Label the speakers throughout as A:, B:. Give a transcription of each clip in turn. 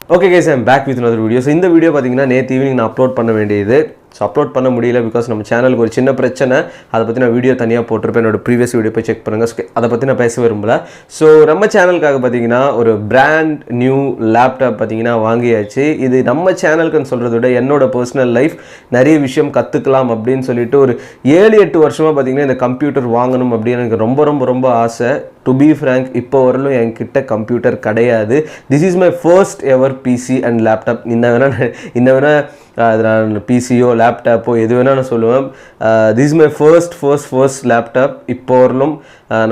A: Okay guys, I'm back with another video. So in the video பாத்தீங்கன்னா நேத்து evening நான் upload பண்ண வேண்டியது அப்லோட் பண்ண முடியல because நம்ம சேனலுக்கு ஒரு சின்ன பிரச்சனை. அத பத்தி நான் வீடியோ தனியா போட்டுருப்பேன். என்னோட previous வீடியோ போய் செக் பண்ணுங்க. அத பத்தி நான் பேச விரும்பல. So நம்ம சேனலுக்காக பாத்தீங்கன்னா ஒரு பிராண்ட் நியூ லேப்டாப் பாத்தீங்கன்னா வாங்கியாச்சு. இது நம்ம சேனலுக்குன்னு சொல்றதை விட என்னோட பர்சனல் லைஃப் நிறைய விஷயம் கத்துக்கலாம் அப்படினு சொல்லிட்டு ஒரு 7-8 வருஷமா பாத்தீங்கன்னா இந்த கம்ப்யூட்டர் வாங்கணும் அப்படி எனக்கு ரொம்ப ஆசை. To be frank, இப்போ வரலும் என்கிட்ட கம்ப்யூட்டர் கிடையாது. This is my first ever PC and laptop. இன்ன வேணா நான் பிசியோ லேப்டாப்போ எது வேணால் நான் சொல்லுவேன். This is my first laptop. இப்போ வரலும்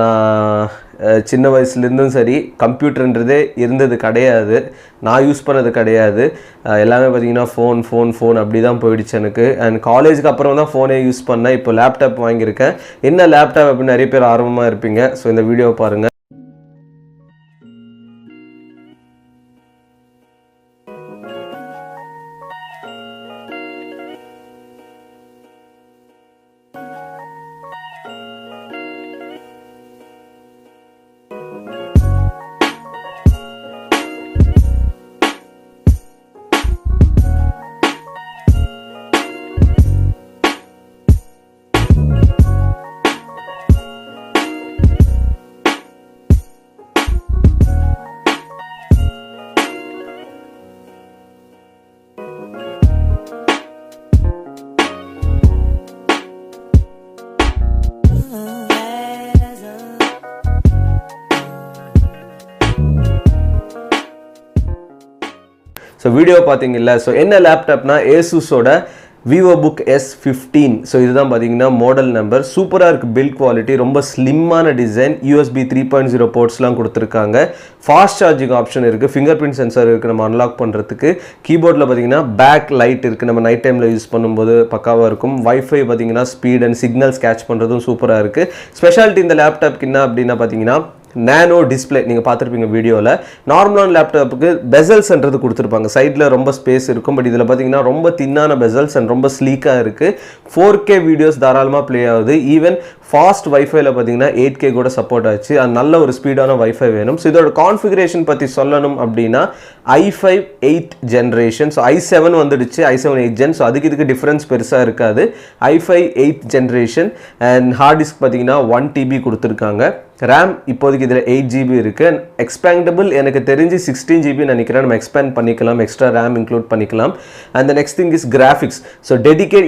A: நான் சின்ன வயசுலேருந்தும் சரி கம்ப்யூட்டர்ன்றதே இருந்தது கிடையாது, நான் யூஸ் பண்ணது கிடையாது. எல்லாமே பார்த்தீங்கன்னா ஃபோன் அப்படி தான் போயிடுச்சு எனக்கு. அண்ட் காலேஜுக்கு அப்புறம் தான் ஃபோனே யூஸ் பண்ணேன். இப்போ லேப்டாப் வாங்கியிருக்கேன். என்ன லேப்டாப் அப்படின்னு நிறைய பேர் ஆர்வமாக இருப்பீங்க. ஸோ இந்த வீடியோவை பாருங்கள். ஸோ வீடியோ பார்த்தீங்கல்ல, ஸோ என்ன லேப்டாப்னா ஏசுஸோட விவோபுக் S15. ஸோ இதுதான் பார்த்தீங்கன்னா மாடல் நம்பர். சூப்பராக இருக்குது பில்ட் குவாலிட்டி, ரொம்ப ஸ்லிம்மான டிசைன். USB 3.0 போர்ட்ஸ்லாம் கொடுத்துருக்காங்க. ஃபாஸ்ட் சார்ஜிங் ஆப்ஷன் இருக்குது, ஃபிங்கர் பிரிண்ட் சென்சார் இருக்குது நம்ம அன்லாக் பண்ணுறதுக்கு. கீபோர்டில் பார்த்தீங்கன்னா பேக் லைட் இருக்குது, நம்ம நைட் டைமில் யூஸ் பண்ணும்போது பக்காவாக இருக்கும். வைஃபை பார்த்தீங்கன்னா ஸ்பீட் அண்ட் சிக்னல்ஸ் கேட்ச் பண்ணுறதும் சூப்பராக இருக்குது. ஸ்பெஷாலிட்டி இந்த லேப்டாப்க்கு என்ன அப்படின்னா பார்த்தீங்கன்னா நேனோ டிஸ்பிளே. நீங்கள் பார்த்துருப்பீங்க வீடியோவில். நார்மலான லேப்டாப்புக்கு பெசல்ஸ்ன்றது கொடுத்துருப்பாங்க, சைடில் ரொம்ப ஸ்பேஸ் இருக்கும். பட் இதில் பார்த்தீங்கன்னா ரொம்ப தின்னான பெசல்ஸ் அண்ட் ரொம்ப ஸ்லீக்காக இருக்குது. 4K வீடியோஸ் தாராளமாக ப்ளே ஆகுது. ஈவன் ஃபாஸ்ட் வைஃபைல பார்த்தீங்கன்னா 8K கூட சப்போர்ட் ஆச்சு. அது நல்ல ஒரு ஸ்பீடான வைஃபை வேணும். ஸோ இதோட கான்ஃபிகரேஷன் பற்றி சொல்லணும் அப்படின்னா i5 8th generation. So i7 வந்துடுச்சு, i7 8th ஜென். ஸோ இதுக்கு டிஃப்ரென்ஸ் பெருசாக இருக்காது. i5 8th generation. And hard disk பார்த்தீங்கன்னா 1 TB கொடுத்துருக்காங்க. ரேம் இப்போதைக்கு இதில் 8 GB இருக்குது. எக்ஸ்பேண்டபிள் எனக்கு தெரிஞ்சு 16 GB நினைக்கிறேன். நம்ம எக்ஸ்பேண்ட் பண்ணிக்கலாம், எக்ஸ்ட்ரா ரேம் இன்க்ளூட் பண்ணிக்கலாம். And the next thing is graphics. So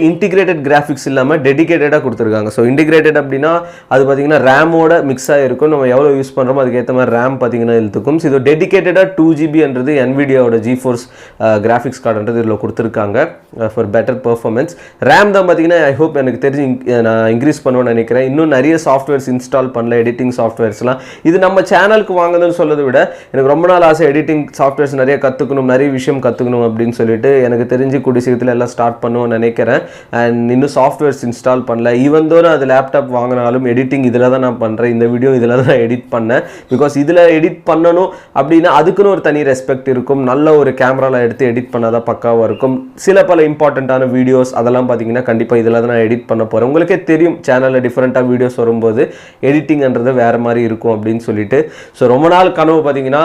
A: integrated graphics இல்லாமல் டெடிகேட்டடாக கொடுத்துருக்காங்க. ஸோ இன்டிகிரேட்டட் அப்படின்னா அது பார்த்தீங்கன்னா ரேமோட மிக்ஸாக இருக்கும். நம்ம எவ்வளோ யூஸ் பண்ணுறோமோ அதுக்கேற்ற மாதிரி ரேம் பார்த்தீங்கன்னா இழுத்துக்கும். ஸோ இது டெடிகேட்டடாக 2 GBன்றது NVIDIAவோட GeForce கிராஃபிக்ஸ் கார்டுன்றது இதில் கொடுத்துருக்காங்க ஃபார் பெட்டர் பெர்ஃபார்மன்ஸ். ரேம் தான் பார்த்தீங்கன்னா ஐ ஹோப் எனக்கு தெரிஞ்சு நான் இன்க்ரீஸ் பண்ணுவேன்னு நினைக்கிறேன். இன்னும் நிறைய சாஃப்ட்வேர்ஸ் இன்ஸ்டால் பண்ணல, எடிட்டிங் சாஃப்ட்வேர்ஸ்லாம். இது நம்ம சேனலுக்கு வாங்குதுன்னு சொல்றதை விட எனக்கு ரொம்ப நாள் ஆசை எடிட்டிங் சாஃப்ட்வேர்ஸ் நிறைய கற்றுக்கணும், நிறைய விஷயம் கற்றுக்கணும் அப்படின்னு சொல்லிட்டு எனக்கு தெரிஞ்சு கூடிய சீக்கிரத்தில் எல்லாம் ஸ்டார்ட் பண்ணுவோம்னு நினைக்கிறேன். அண்ட் இன்னும் சாஃப்ட்வேர்ஸ் இன்ஸ்டால் பண்ணல. ஈவன் தோ அது லேப்டாப் வாங்கினாலும் எடிட்டிங் இதில் தான் நான் பண்ணுறேன். இந்த வீடியோ இதில் தான் நான் எடிட் பண்ணேன். பிகாஸ் இதில் எடிட் பண்ணணும் அப்படின்னா அதுக்குன்னு ஒரு தனி ரெஸ்பெக்ட் இருக்கும். நல்ல ஒரு கேமராவில் எடுத்து எடிட் பண்ணாதான் பக்காவாக இருக்கும். சில பல இம்பார்ட்டண்ட்டான வீடியோஸ் அதெல்லாம் பார்த்தீங்கன்னா கண்டிப்பாக இதில் தான் நான் எடிட் பண்ண போகிறேன். உங்களுக்கே தெரியும் சேனலில் டிஃப்ரெண்ட்டாக வீடியோஸ் வரும்போது எடிட்டிங்ன்றது வேறு மாதிரி இருக்கும் அப்படின்னு சொல்லிட்டு. ஸோ ரொம்ப நாள் கனவு பார்த்தீங்கன்னா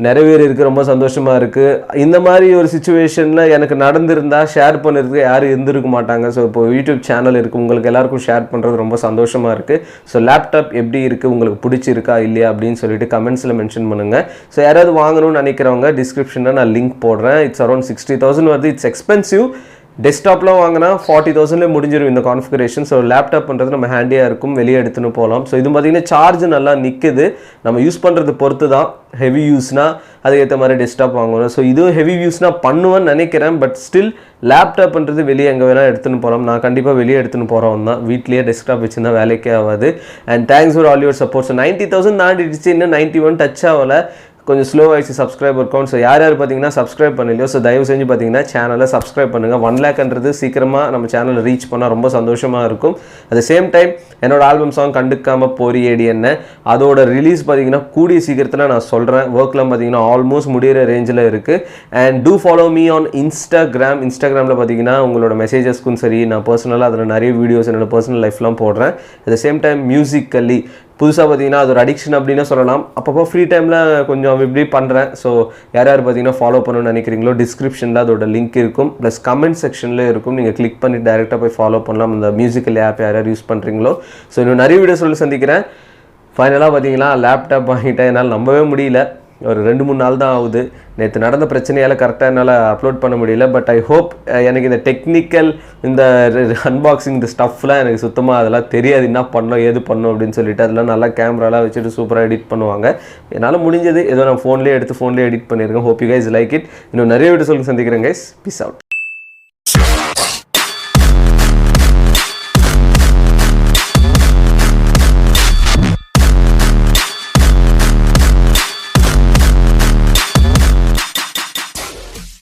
A: நிறைவேறி இருக்குது, ரொம்ப சந்தோஷமாக இருக்குது. இந்த மாதிரி ஒரு சுச்சுவேஷனில் எனக்கு நடந்திருந்தால் ஷேர் பண்ணுறதுக்கு யாரும் இருந்திருக்க மாட்டாங்க. ஸோ இப்போ யூடியூப் சேனல் இருக்குது, உங்களுக்கு எல்லாருக்கும் ஷேர் பண்ணுறது ரொம்ப சந்தோஷமாக இருக்குது. ஸோ லேப்டாப் எப்படி இருக்குது, உங்களுக்கு பிடிச்சிருக்கா இல்லையா அப்படின்னு சொல்லிட்டு கமெண்ட்ஸில் மென்ஷன் பண்ணுங்கள். ஸோ யாராவது வாங்கணும்னு நினைக்கிறவங்க டிஸ்கிரிப்ஷனில் நான் லிங்க் போடுறேன். இட்ஸ் அரௌண்ட் 60,000 வருது. It's expensive. டெஸ்க்டாப்லாம் வாங்கினா 40,000 முடிஞ்சிடும் இந்த கான்ஃபிகரேஷன். ஸோ லேப்டாப் பண்ணுறது நம்ம ஹேண்டியாக இருக்கும், வெளியே எடுத்துன்னு போகலாம். ஸோ இது பார்த்தீங்கன்னா சார்ஜ் நல்லா நிற்குது. நம்ம யூஸ் பண்ணுறது பொறுத்து தான். ஹெவி யூஸ்னால் அதுக்கேற்ற மாதிரி டெஸ்க்டாப் வாங்கணும். ஸோ இதுவும் ஹெவி யூஸ்னால் பண்ணுவேன்னு நினைக்கிறேன். பட் ஸ்டில் லேப்டாப்ன்றது வெளியே எங்கே வேணால் எடுத்துன்னு போகலாம். நான் கண்டிப்பாக வெளியே எடுத்துன்னு போகிறவன் தான். வீட்லேயே டெஸ்க்டாப் வச்சுருந்தா வேலைக்கே ஆகாது. And thanks for all your support. So 90,000 தாண்டிடுச்சு, இன்னும் 91 டச் ஆகலை. கொஞ்சம் ஸ்லோ ஆயிடுச்சு சப்ஸ்கிரைபர் அக்கௌண்ட். ஸோ யார் பார்த்தீங்கன்னா சப்ஸ்கிரைப் பண்ணலையோ ஸோ தயவு செஞ்சு பார்த்தீங்கன்னா சேனலை சப்ஸ்கிரைப் பண்ணுங்கள். 1 lakhன்றது சீக்கிரமாக நம்ம சேனலை ரீச் பண்ணால் ரொம்ப சந்தோஷமாக இருக்கும். அட் த சேம் டைம் என்னோட ஆல்பம் சாங் கண்டுக்காமல் போரி ஏடி என்ன அதோட ரிலீஸ் பார்த்தீங்கன்னா கூடிய சீக்கிரத்தில் நான் சொல்கிறேன். ஒர்க்லாம் பார்த்தீங்கன்னா ஆல்மோஸ்ட் முடிகிற ரேஞ்சில் இருக்குது. And do follow me on இன்ஸ்டாகிராமில் பார்த்தீங்கன்னா உங்களோட மெசேஜஸ்க்கும் சரி நான் பர்சனலாக அதில் நிறைய வீடியோஸ் என்னோட பர்சனல் லைஃப்லாம் போடுறேன். At the same time musically புதுசாக பார்த்தீங்கன்னா அது ஒரு அடிக்ஷன் அப்படின்னு சொல்லலாம். அப்பப்போ ஃப்ரீ டைமில் கொஞ்சம் இப்படி பண்ணுறேன். ஸோ யார் யார் பார்த்தீங்கன்னா ஃபாலோ பண்ணணும்னு நினைக்கிறீங்களோ டிஸ்கிரிப்ஷனில் அதோட லிங்க் இருக்கும், ப்ளஸ் கமெண்ட் செக்ஷனில் இருக்கும். நீங்கள் கிளிக் பண்ணி டேரெக்டாக போய் ஃபாலோ பண்ணலாம் இந்த மியூசிக்கல் ஆப் யார் யார் யூஸ் பண்ணுறீங்களோ. ஸோ இன்னும் நிறைய வீடியோஸ் சந்திக்கிறேன். ஃபைனலாக பார்த்தீங்கன்னா லேப்டாப் வாங்கிட்டேன். என்னால் நம்பவே முடியல. ஒரு 2-3 நாள் தான் ஆகுது. நேற்று நடந்த பிரச்சனையால் கரெக்டாக என்னால் அப்லோட் பண்ண முடியல. பட் ஐ ஹோப் எனக்கு இந்த டெக்னிக்கல் இந்த அன்பாக்சிங் இந்த ஸ்டஃப்லாம் எனக்கு சுத்தமாக அதெல்லாம் தெரியாது, என்ன பண்ணோம் ஏது பண்ணோம் அப்படின்னு சொல்லிட்டு. அதெல்லாம் நல்லா கேமராலாம் வச்சுட்டு சூப்பராக எடிட் பண்ணுவாங்க. என்னால் முடிஞ்சது ஏதோ நான் ஃபோன்லேயே எடுத்து ஃபோன்லேயே எடிட் பண்ணியிருக்கேன். Hope you guys like it. இன்னும் நிறைய வீடியோஸ் சந்திக்கிறேன் கைஸ். Peace out.